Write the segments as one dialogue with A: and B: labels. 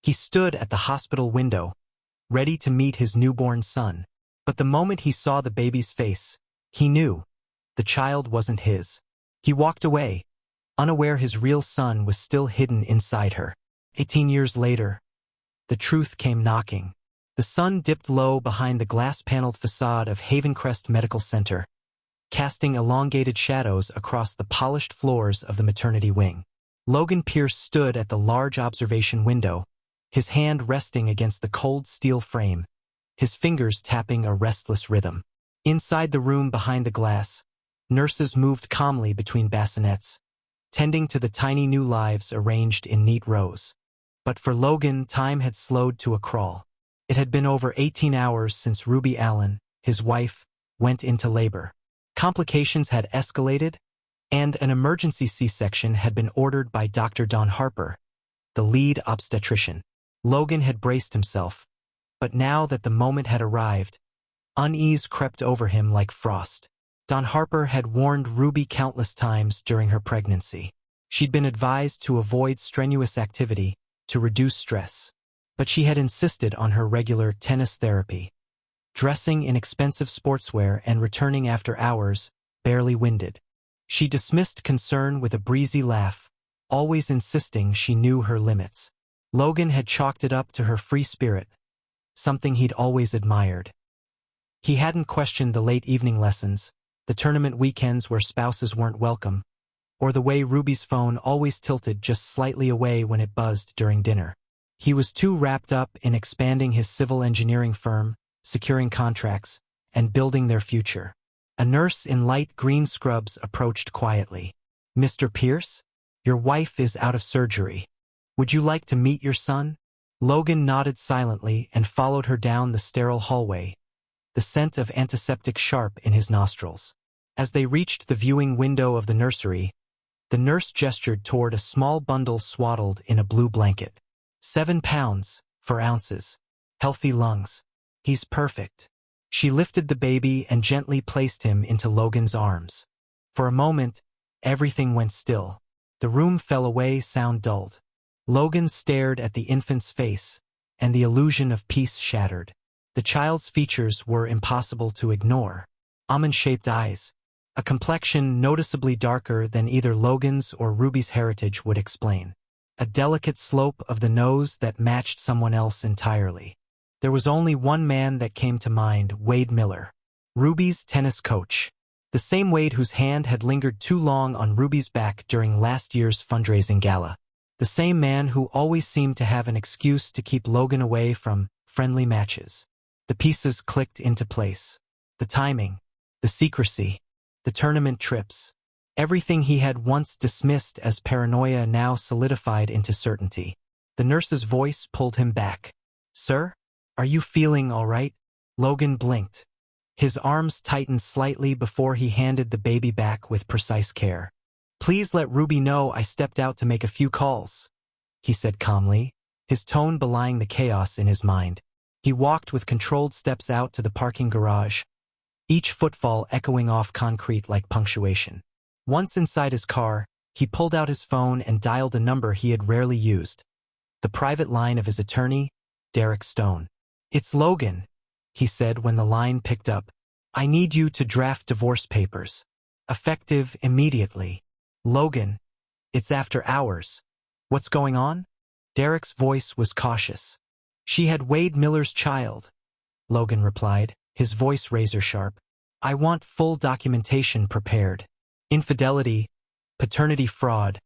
A: He stood at the hospital window, ready to meet his newborn son. But the moment he saw the baby's face, he knew the child wasn't his. He walked away, unaware his real son was still hidden inside her. 18 years later, the truth came knocking. The sun dipped low behind the glass-paneled facade of Havencrest Medical Center, casting elongated shadows across the polished floors of the maternity wing. Logan Pierce stood at the large observation window, his hand resting against the cold steel frame, his fingers tapping a restless rhythm. Inside the room behind the glass, nurses moved calmly between bassinets, tending to the tiny new lives arranged in neat rows. But for Logan, time had slowed to a crawl. It had been over 18 hours since Ruby Allen, his wife, went into labor. Complications had escalated, and an emergency C-section had been ordered by Dr. Don Harper, the lead obstetrician. Logan had braced himself, but now that the moment had arrived, unease crept over him like frost. Don Harper had warned Ruby countless times during her pregnancy. She'd been advised to avoid strenuous activity, to reduce stress, but she had insisted on her regular tennis therapy, dressing in expensive sportswear and returning after hours, barely winded. She dismissed concern with a breezy laugh, always insisting she knew her limits. Logan had chalked it up to her free spirit, something he'd always admired. He hadn't questioned the late evening lessons, the tournament weekends where spouses weren't welcome, or the way Ruby's phone always tilted just slightly away when it buzzed during dinner. He was too wrapped up in expanding his civil engineering firm, securing contracts, and building their future. A nurse in light green scrubs approached quietly. "Mr. Pierce, your wife is out of surgery. Would you like to meet your son?" Logan nodded silently and followed her down the sterile hallway, the scent of antiseptic sharp in his nostrils. As they reached the viewing window of the nursery, the nurse gestured toward a small bundle swaddled in a blue blanket. 7 pounds, 4 ounces. Healthy lungs. He's perfect. She lifted the baby and gently placed him into Logan's arms. For a moment, everything went still. The room fell away, sound dulled. Logan stared at the infant's face, and the illusion of peace shattered. The child's features were impossible to ignore. Almond-shaped eyes, a complexion noticeably darker than either Logan's or Ruby's heritage would explain. A delicate slope of the nose that matched someone else entirely. There was only one man that came to mind, Wade Miller, Ruby's tennis coach. The same Wade whose hand had lingered too long on Ruby's back during last year's fundraising gala. The same man who always seemed to have an excuse to keep Logan away from friendly matches. The pieces clicked into place. The timing, the secrecy, the tournament trips. Everything he had once dismissed as paranoia now solidified into certainty. The nurse's voice pulled him back. "Sir, are you feeling all right?" Logan blinked. His arms tightened slightly before he handed the baby back with precise care. "Please let Ruby know I stepped out to make a few calls," he said calmly, his tone belying the chaos in his mind. He walked with controlled steps out to the parking garage, each footfall echoing off concrete like punctuation. Once inside his car, he pulled out his phone and dialed a number he had rarely used. The private line of his attorney, Derek Stone. "It's Logan," he said when the line picked up. "I need you to draft divorce papers. Effective immediately." "Logan, it's after hours. What's going on?" Derek's voice was cautious. "She had Wade Miller's child," Logan replied, his voice razor-sharp. "I want full documentation prepared. Infidelity, paternity fraud,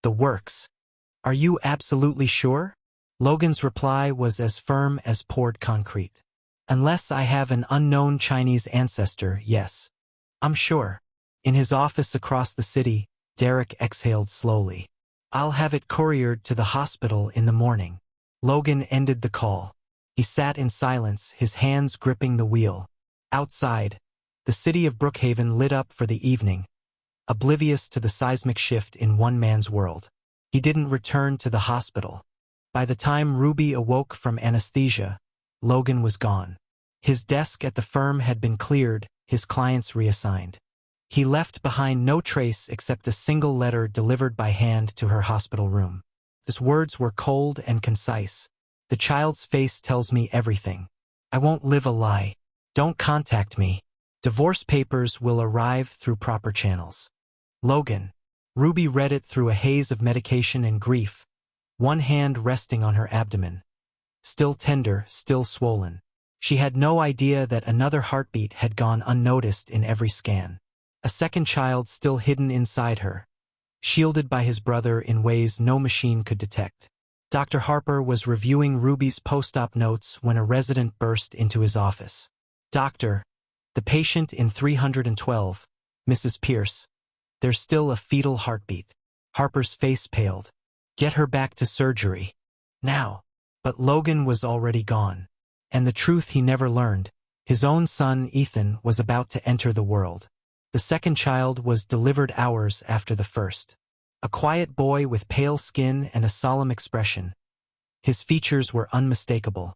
A: the works. Are you absolutely sure?" Logan's reply was as firm as poured concrete. "Unless I have an unknown Chinese ancestor, yes. I'm sure." In his office across the city, Derek exhaled slowly. "I'll have it couriered to the hospital in the morning." Logan ended the call. He sat in silence, his hands gripping the wheel. Outside, the city of Brookhaven lit up for the evening, oblivious to the seismic shift in one man's world. He didn't return to the hospital. By the time Ruby awoke from anesthesia, Logan was gone. His desk at the firm had been cleared, his clients reassigned. He left behind no trace except a single letter delivered by hand to her hospital room. His words were cold and concise, The child's face tells me everything. I won't live a lie. Don't contact me. Divorce papers will arrive through proper channels. Logan. Ruby read it through a haze of medication and grief, one hand resting on her abdomen. Still tender, still swollen. She had no idea that another heartbeat had gone unnoticed in every scan. A second child still hidden inside her, shielded by his brother in ways no machine could detect. Dr. Harper was reviewing Ruby's post-op notes when a resident burst into his office. "Doctor, the patient in 312, Mrs. Pierce. There's still a fetal heartbeat." Harper's face paled. "Get her back to surgery. Now." But Logan was already gone. And the truth he never learned, his own son, Ethan, was about to enter the world. The second child was delivered hours after the first. A quiet boy with pale skin and a solemn expression. His features were unmistakable.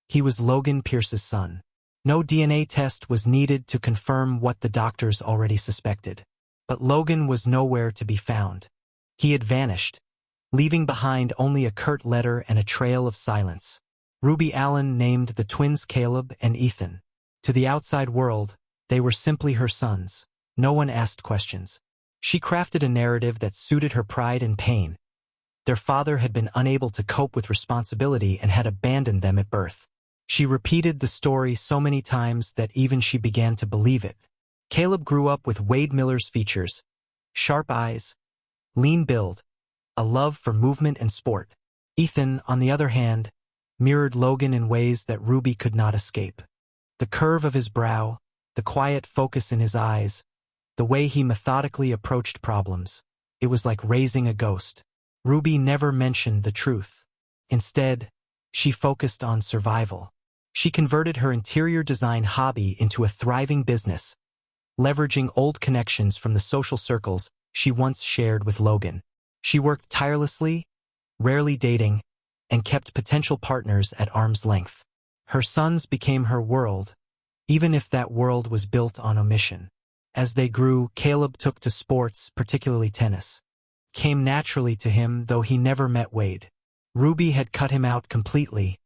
A: He was Logan Pierce's son. No DNA test was needed to confirm what the doctors already suspected. But Logan was nowhere to be found. He had vanished, leaving behind only a curt letter and a trail of silence. Ruby Allen named the twins Caleb and Ethan. To the outside world, they were simply her sons. No one asked questions. She crafted a narrative that suited her pride and pain. Their father had been unable to cope with responsibility and had abandoned them at birth. She repeated the story so many times that even she began to believe it. Caleb grew up with Wade Miller's features: sharp eyes, lean build, a love for movement and sport. Ethan, on the other hand, mirrored Logan in ways that Ruby could not escape. The curve of his brow, the quiet focus in his eyes, the way he methodically approached problems. It was like raising a ghost. Ruby never mentioned the truth. Instead, she focused on survival. She converted her interior design hobby into a thriving business, leveraging old connections from the social circles she once shared with Logan. She worked tirelessly, rarely dating, and kept potential partners at arm's length. Her sons became her world, even if that world was built on omission. As they grew, Caleb took to sports, particularly tennis. Came naturally to him, though he never met Wade. Ruby had cut him out completely,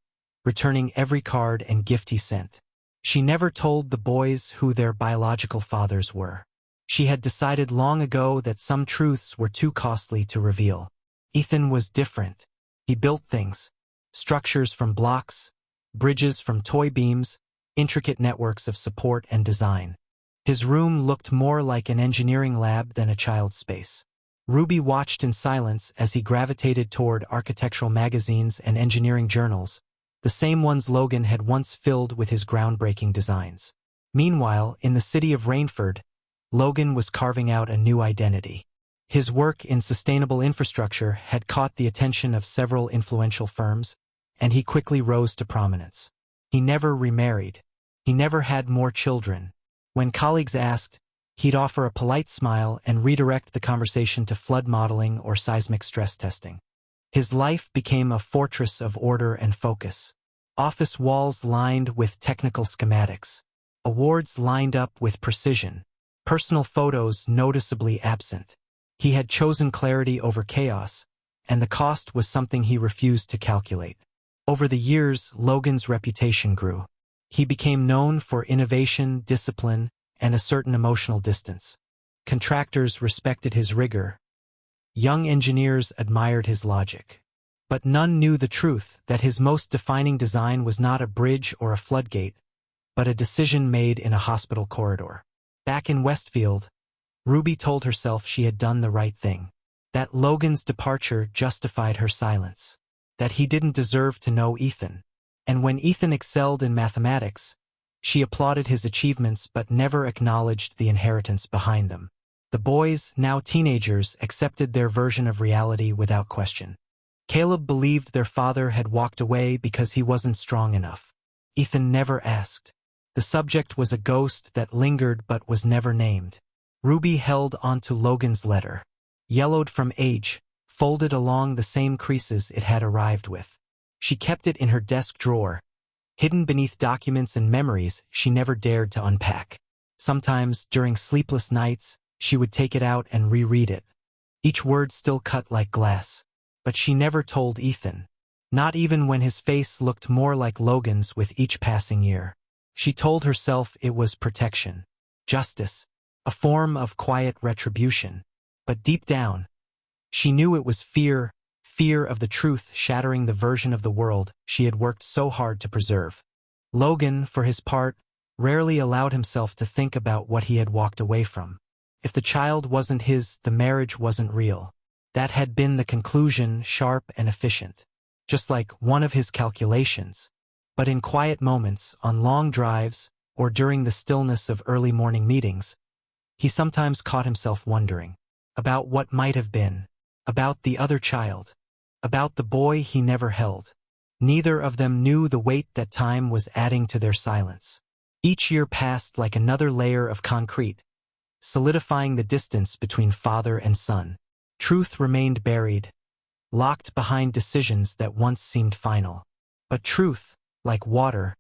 A: returning every card and gift he sent. She never told the boys who their biological fathers were. She had decided long ago that some truths were too costly to reveal. Ethan was different. He built things, structures from blocks, bridges from toy beams, intricate networks of support and design. His room looked more like an engineering lab than a child's space. Ruby watched in silence as he gravitated toward architectural magazines and engineering journals, the same ones Logan had once filled with his groundbreaking designs. Meanwhile, in the city of Rainford, Logan was carving out a new identity. His work in sustainable infrastructure had caught the attention of several influential firms, and he quickly rose to prominence. He never remarried. He never had more children. When colleagues asked, he'd offer a polite smile and redirect the conversation to flood modeling or seismic stress testing. His life became a fortress of order and focus. Office walls lined with technical schematics. Awards lined up with precision. Personal photos noticeably absent. He had chosen clarity over chaos, and the cost was something he refused to calculate. Over the years, Logan's reputation grew. He became known for innovation, discipline, and a certain emotional distance. Contractors respected his rigor. Young engineers admired his logic. But none knew the truth, that his most defining design was not a bridge or a floodgate, but a decision made in a hospital corridor. Back in Westfield, Ruby told herself she had done the right thing. That Logan's departure justified her silence. That he didn't deserve to know Ethan. And when Ethan excelled in mathematics, she applauded his achievements but never acknowledged the inheritance behind them. The boys, now teenagers, accepted their version of reality without question. Caleb believed their father had walked away because he wasn't strong enough. Ethan never asked. The subject was a ghost that lingered but was never named. Ruby held onto Logan's letter. Yellowed from age, folded along the same creases it had arrived with. She kept it in her desk drawer, hidden beneath documents and memories she never dared to unpack. Sometimes, during sleepless nights, she would take it out and reread it. Each word still cut like glass. But she never told Ethan. Not even when his face looked more like Logan's with each passing year. She told herself it was protection, justice, a form of quiet retribution. But deep down, she knew it was fear of the truth shattering the version of the world she had worked so hard to preserve. Logan, for his part, rarely allowed himself to think about what he had walked away from. If the child wasn't his, the marriage wasn't real. That had been the conclusion, sharp and efficient. Just like one of his calculations. But in quiet moments, on long drives, or during the stillness of early morning meetings, he sometimes caught himself wondering about what might have been, about the other child, about the boy he never held. Neither of them knew the weight that time was adding to their silence. Each year passed like another layer of concrete, solidifying the distance between father and son. Truth remained buried, locked behind decisions that once seemed final. But truth, like water,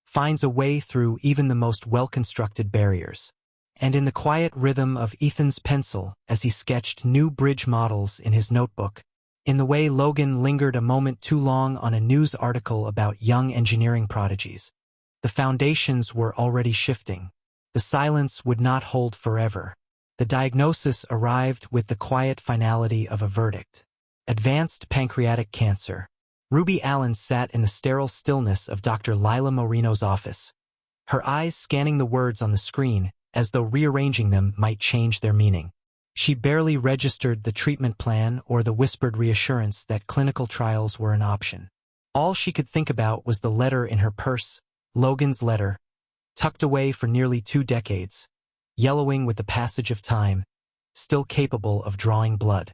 A: finds a way through even the most well-constructed barriers. And in the quiet rhythm of Ethan's pencil as he sketched new bridge models in his notebook, in the way Logan lingered a moment too long on a news article about young engineering prodigies, the foundations were already shifting. The silence would not hold forever. The diagnosis arrived with the quiet finality of a verdict. Advanced pancreatic cancer. Ruby Allen sat in the sterile stillness of Dr. Lila Moreno's office, her eyes scanning the words on the screen as though rearranging them might change their meaning. She barely registered the treatment plan or the whispered reassurance that clinical trials were an option. All she could think about was the letter in her purse, Logan's letter, tucked away for nearly 2 decades, yellowing with the passage of time, still capable of drawing blood.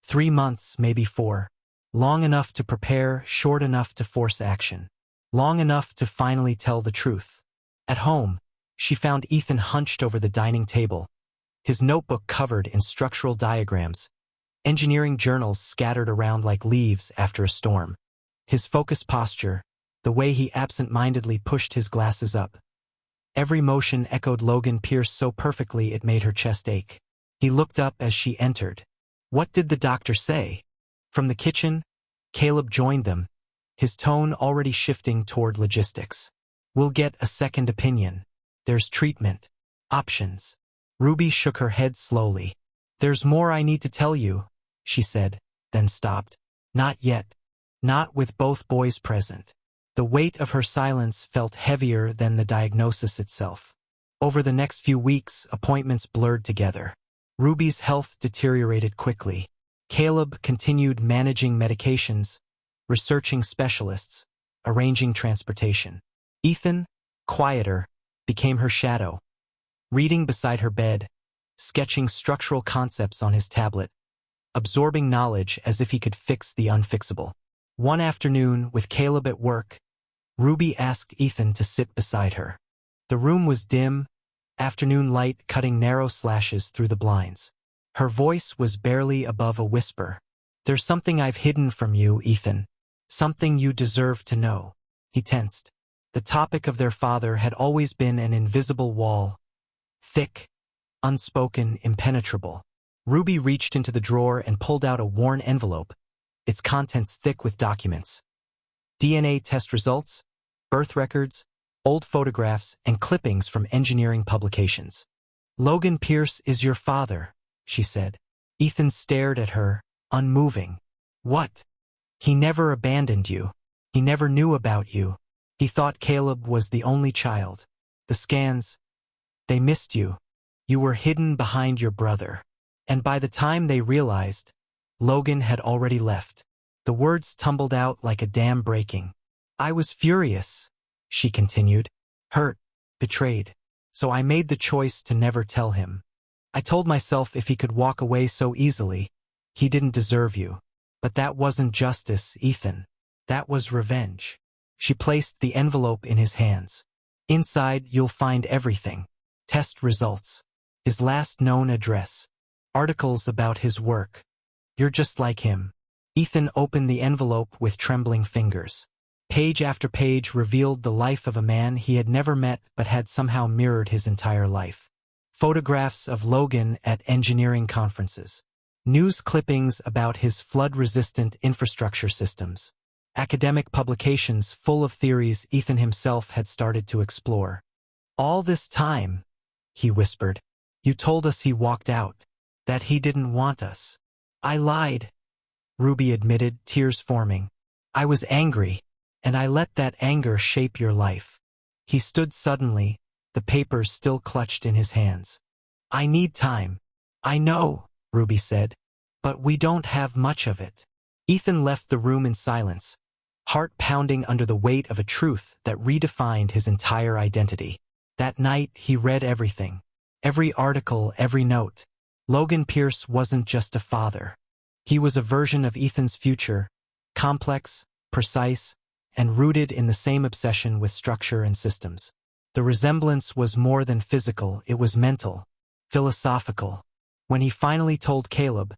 A: 3 months, maybe 4. Long enough to prepare, short enough to force action. Long enough to finally tell the truth. At home, she found Ethan hunched over the dining table, his notebook covered in structural diagrams, engineering journals scattered around like leaves after a storm. His focused posture, the way he absent-mindedly pushed his glasses up. Every motion echoed Logan Pierce so perfectly it made her chest ache. He looked up as she entered. What did the doctor say? From the kitchen, Caleb joined them, his tone already shifting toward logistics. We'll get a second opinion. There's treatment. Options. Ruby shook her head slowly. There's more I need to tell you, she said, then stopped. Not yet. Not with both boys present. The weight of her silence felt heavier than the diagnosis itself. Over the next few weeks, appointments blurred together. Ruby's health deteriorated quickly. Caleb continued managing medications, researching specialists, arranging transportation. Ethan, quieter, became her shadow, reading beside her bed, sketching structural concepts on his tablet, absorbing knowledge as if he could fix the unfixable. One afternoon, with Caleb at work, Ruby asked Ethan to sit beside her. The room was dim, afternoon light cutting narrow slashes through the blinds. Her voice was barely above a whisper. There's something I've hidden from you, Ethan. Something you deserve to know. He tensed. The topic of their father had always been an invisible wall. Thick, unspoken, impenetrable. Ruby reached into the drawer and pulled out a worn envelope, its contents thick with documents. DNA test results, birth records, old photographs, and clippings from engineering publications. Logan Pierce is your father, she said. Ethan stared at her, unmoving. What? He never abandoned you. He never knew about you. He thought Caleb was the only child. The scans, they missed you. You were hidden behind your brother. And by the time they realized, Logan had already left. The words tumbled out like a dam breaking. I was furious, she continued. Hurt, betrayed. So I made the choice to never tell him. I told myself if he could walk away so easily, he didn't deserve you. But that wasn't justice, Ethan. That was revenge. She placed the envelope in his hands. Inside, you'll find everything. Test results. His last known address. Articles about his work. You're just like him. Ethan opened the envelope with trembling fingers. Page after page revealed the life of a man he had never met but had somehow mirrored his entire life. Photographs of Logan at engineering conferences. News clippings about his flood-resistant infrastructure systems. academic publications full of theories Ethan himself had started to explore. "All this time," he whispered, "you told us he walked out, that he didn't want us." "I lied," Ruby admitted, tears forming. "I was angry, and I let that anger shape your life." He stood suddenly, the papers still clutched in his hands. "I need time." "I know," Ruby said, "but we don't have much of it." Ethan left the room in silence, heart pounding under the weight of a truth that redefined his entire identity. That night, he read everything. Every article, every note. Logan Pierce wasn't just a father. He was a version of Ethan's future, complex, precise, and rooted in the same obsession with structure and systems. The resemblance was more than physical, it was mental, philosophical. When he finally told Caleb,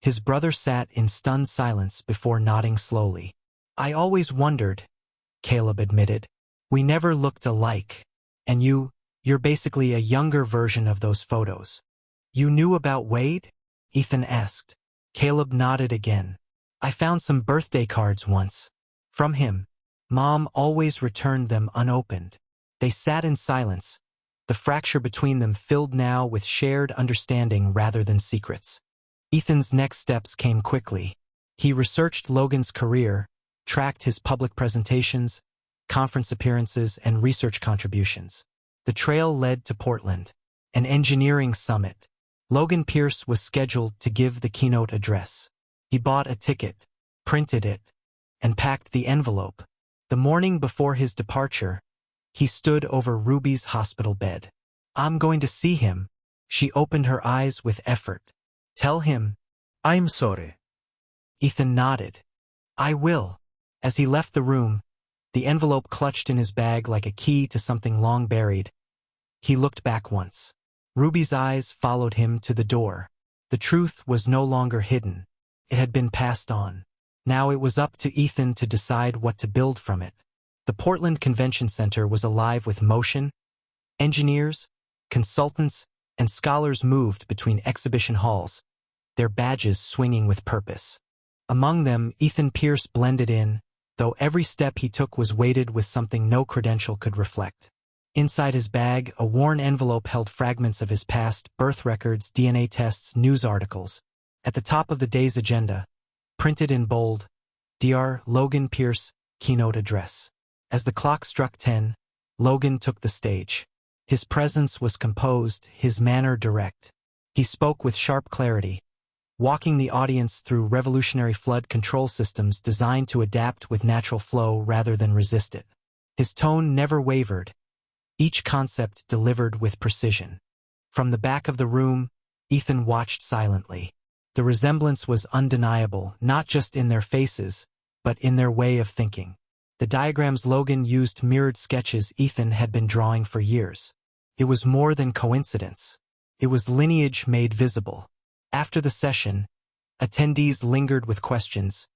A: his brother sat in stunned silence before nodding slowly. "I always wondered," Caleb admitted. "We never looked alike. And you're basically a younger version of those photos." "You knew about Wade?" Ethan asked. Caleb nodded again. "I found some birthday cards once. From him. Mom always returned them unopened." They sat in silence, the fracture between them filled now with shared understanding rather than secrets. Ethan's next steps came quickly. He researched Logan's career, tracked his public presentations, conference appearances, and research contributions. The trail led to Portland, an engineering summit. Logan Pierce was scheduled to give the keynote address. He bought a ticket, printed it, and packed the envelope. The morning before his departure, he stood over Ruby's hospital bed. "I'm going to see him." She opened her eyes with effort. "Tell him." "I'm sorry." Ethan nodded. "I will." As he left the room, the envelope clutched in his bag like a key to something long buried. He looked back once. Ruby's eyes followed him to the door. The truth was no longer hidden. It had been passed on. Now it was up to Ethan to decide what to build from it. The Portland Convention Center was alive with motion. Engineers, consultants, and scholars moved between exhibition halls, their badges swinging with purpose. Among them, Ethan Pierce blended in, though every step he took was weighted with something no credential could reflect. Inside his bag, a worn envelope held fragments of his past, birth records, DNA tests, news articles. At the top of the day's agenda, printed in bold, Dr. Logan Pierce, keynote address. As the clock struck 10, Logan took the stage. His presence was composed, his manner direct. He spoke with sharp clarity, walking the audience through revolutionary flood control systems designed to adapt with natural flow rather than resist it. His tone never wavered, each concept delivered with precision. From the back of the room, Ethan watched silently. The resemblance was undeniable, not just in their faces, but in their way of thinking. The diagrams Logan used mirrored sketches Ethan had been drawing for years. It was more than coincidence. It was lineage made visible. After the session, attendees lingered with questions,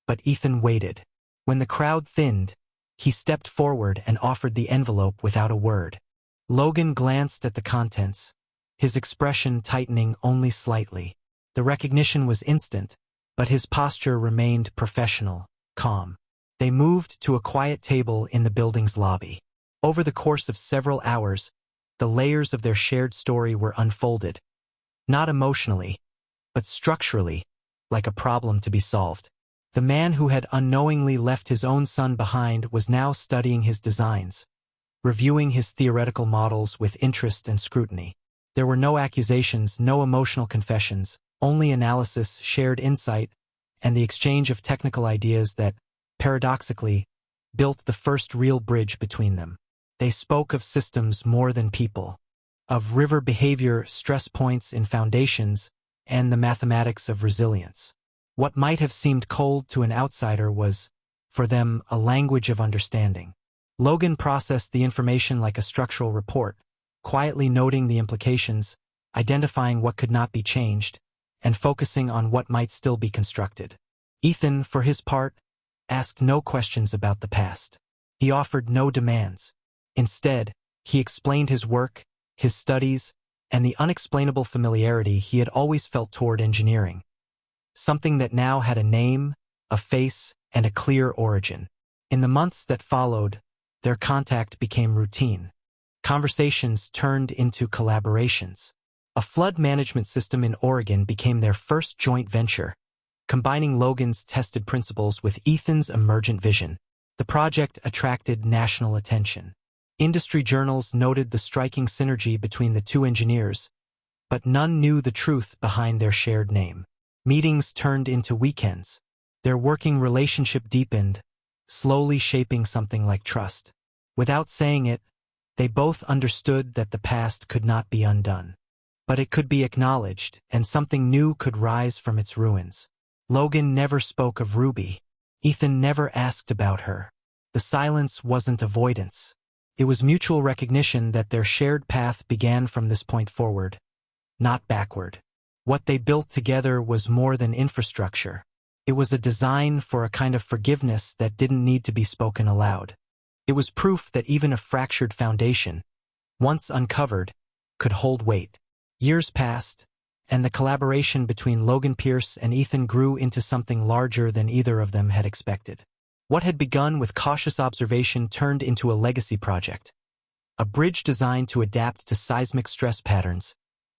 A: but Ethan waited. When the crowd thinned, he stepped forward and offered the envelope without a word. Logan glanced at the contents, his expression tightening only slightly. The recognition was instant, but his posture remained professional, calm. They moved to a quiet table in the building's lobby. Over the course of several hours, the layers of their shared story were unfolded, not emotionally, but structurally, like a problem to be solved. The man who had unknowingly left his own son behind was now studying his designs, reviewing his theoretical models with interest and scrutiny. There were no accusations, no emotional confessions, only analysis, shared insight, and the exchange of technical ideas that, paradoxically, built the first real bridge between them. They spoke of systems more than people, of river behavior, stress points in foundations, and the mathematics of resilience. What might have seemed cold to an outsider was, for them, a language of understanding. Logan processed the information like a structural report, quietly noting the implications, identifying what could not be changed, and focusing on what might still be constructed. Ethan, for his part, asked no questions about the past. He offered no demands. Instead, he explained his work, his studies, and the unexplainable familiarity he had always felt toward engineering. Something that now had a name, a face, and a clear origin. In the months that followed, their contact became routine. Conversations turned into collaborations. A flood management system in Oregon became their first joint venture, combining Logan's tested principles with Ethan's emergent vision. The project attracted national attention. Industry journals noted the striking synergy between the two engineers, but none knew the truth behind their shared name. Meetings turned into weekends. Their working relationship deepened, slowly shaping something like trust. Without saying it, they both understood that the past could not be undone. But it could be acknowledged, and something new could rise from its ruins. Logan never spoke of Ruby. Ethan never asked about her. The silence wasn't avoidance. It was mutual recognition that their shared path began from this point forward, not backward. What they built together was more than infrastructure. It was a design for a kind of forgiveness that didn't need to be spoken aloud. It was proof that even a fractured foundation, once uncovered, could hold weight. Years passed, and the collaboration between Logan Pierce and Ethan grew into something larger than either of them had expected. What had begun with cautious observation turned into a legacy project. A bridge designed to adapt to seismic stress patterns,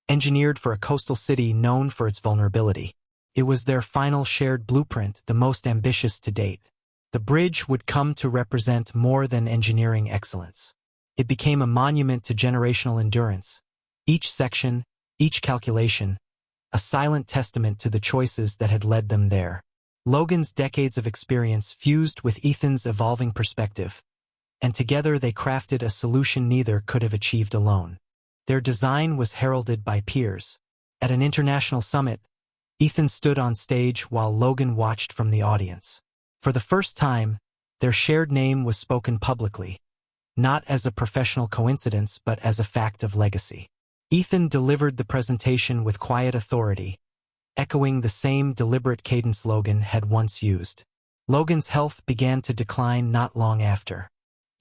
A: engineered for a coastal city known for its vulnerability. It was their final shared blueprint, the most ambitious to date. The bridge would come to represent more than engineering excellence. It became a monument to generational endurance. Each section, each calculation, a silent testament to the choices that had led them there. Logan's decades of experience fused with Ethan's evolving perspective, and together they crafted a solution neither could have achieved alone. Their design was heralded by peers. At an international summit, Ethan stood on stage while Logan watched from the audience. For the first time, their shared name was spoken publicly, not as a professional coincidence but as a fact of legacy. Ethan delivered the presentation with quiet authority, echoing the same deliberate cadence Logan had once used. Logan's health began to decline not long after.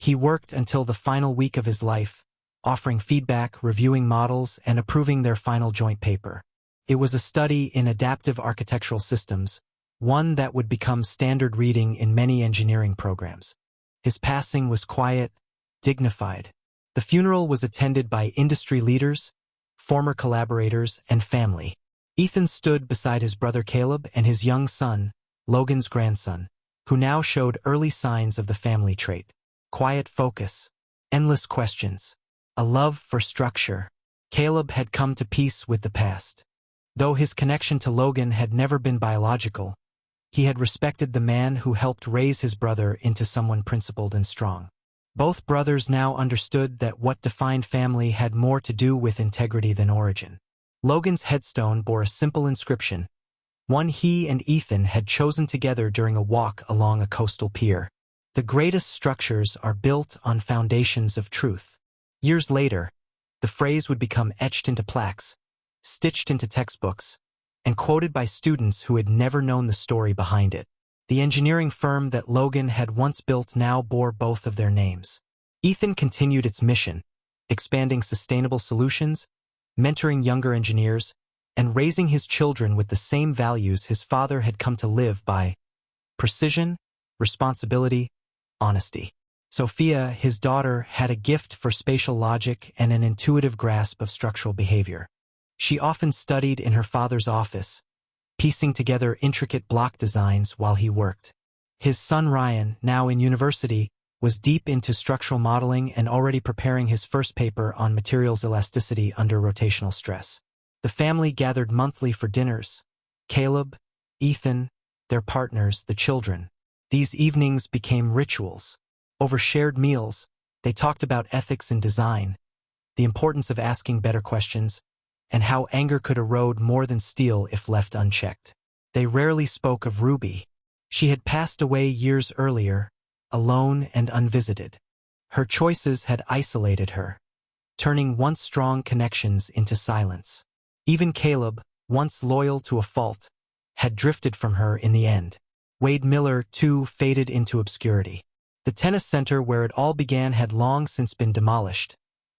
A: He worked until the final week of his life, offering feedback, reviewing models, and approving their final joint paper. It was a study in adaptive architectural systems, one that would become standard reading in many engineering programs. His passing was quiet, dignified. The funeral was attended by industry leaders, former collaborators, and family. Ethan stood beside his brother Caleb and his young son, Logan's grandson, who now showed early signs of the family trait. Quiet focus, endless questions, a love for structure. Caleb had come to peace with the past. Though his connection to Logan had never been biological, he had respected the man who helped raise his brother into someone principled and strong. Both brothers now understood that what defined family had more to do with integrity than origin. Logan's headstone bore a simple inscription, one he and Ethan had chosen together during a walk along a coastal pier. The greatest structures are built on foundations of truth. Years later, the phrase would become etched into plaques, stitched into textbooks, and quoted by students who had never known the story behind it. The engineering firm that Logan had once built now bore both of their names. Ethan continued its mission, expanding sustainable solutions, mentoring younger engineers, and raising his children with the same values his father had come to live by: precision, responsibility, honesty. Sophia, his daughter, had a gift for spatial logic and an intuitive grasp of structural behavior. She often studied in her father's office, piecing together intricate block designs while he worked. His son Ryan, now in university, was deep into structural modeling and already preparing his first paper on materials elasticity under rotational stress. The family gathered monthly for dinners. Caleb, Ethan, their partners, the children. These evenings became rituals. Over shared meals, they talked about ethics in design, the importance of asking better questions, and how anger could erode more than steel if left unchecked. They rarely spoke of Ruby. She had passed away years earlier, alone and unvisited. Her choices had isolated her, turning once strong connections into silence. Even Caleb, once loyal to a fault, had drifted from her in the end. Wade Miller, too, faded into obscurity. The tennis center where it all began had long since been demolished,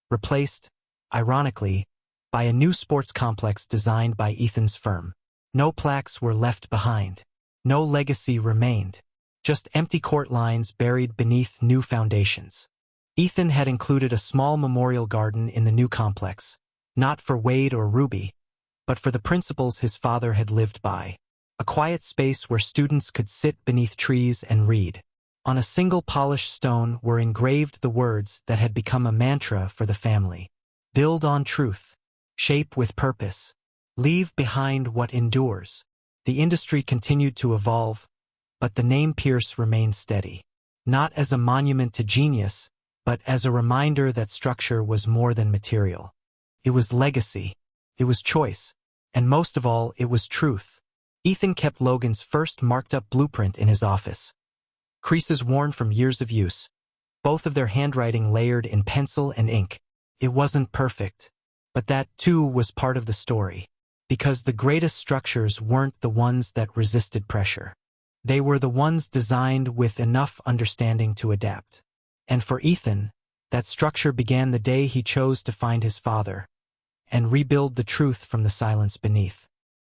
A: replaced, ironically, by a new sports complex designed by Ethan's firm. No plaques were left behind. No legacy remained. just empty court lines buried beneath new foundations. Ethan had included a small memorial garden in the new complex, not for Wade or Ruby, but for the principles his father had lived by. A quiet space where students could sit beneath trees and read. On a single polished stone were engraved the words that had become a mantra for the family. Build on truth. Shape with purpose. Leave behind what endures. The industry continued to evolve, but the name Pierce remained steady. Not as a monument to genius, but as a reminder that structure was more than material. It was legacy. It was choice. And most of all, it was truth. Ethan kept Logan's first marked-up blueprint in his office. Creases worn from years of use. Both of their handwriting layered in pencil and ink. It wasn't perfect, but that, too, was part of the story. Because the greatest structures weren't the ones that resisted pressure. They were the ones designed with enough understanding to adapt. And for Ethan, that structure began the day he chose to find his father and rebuild the truth from the silence beneath.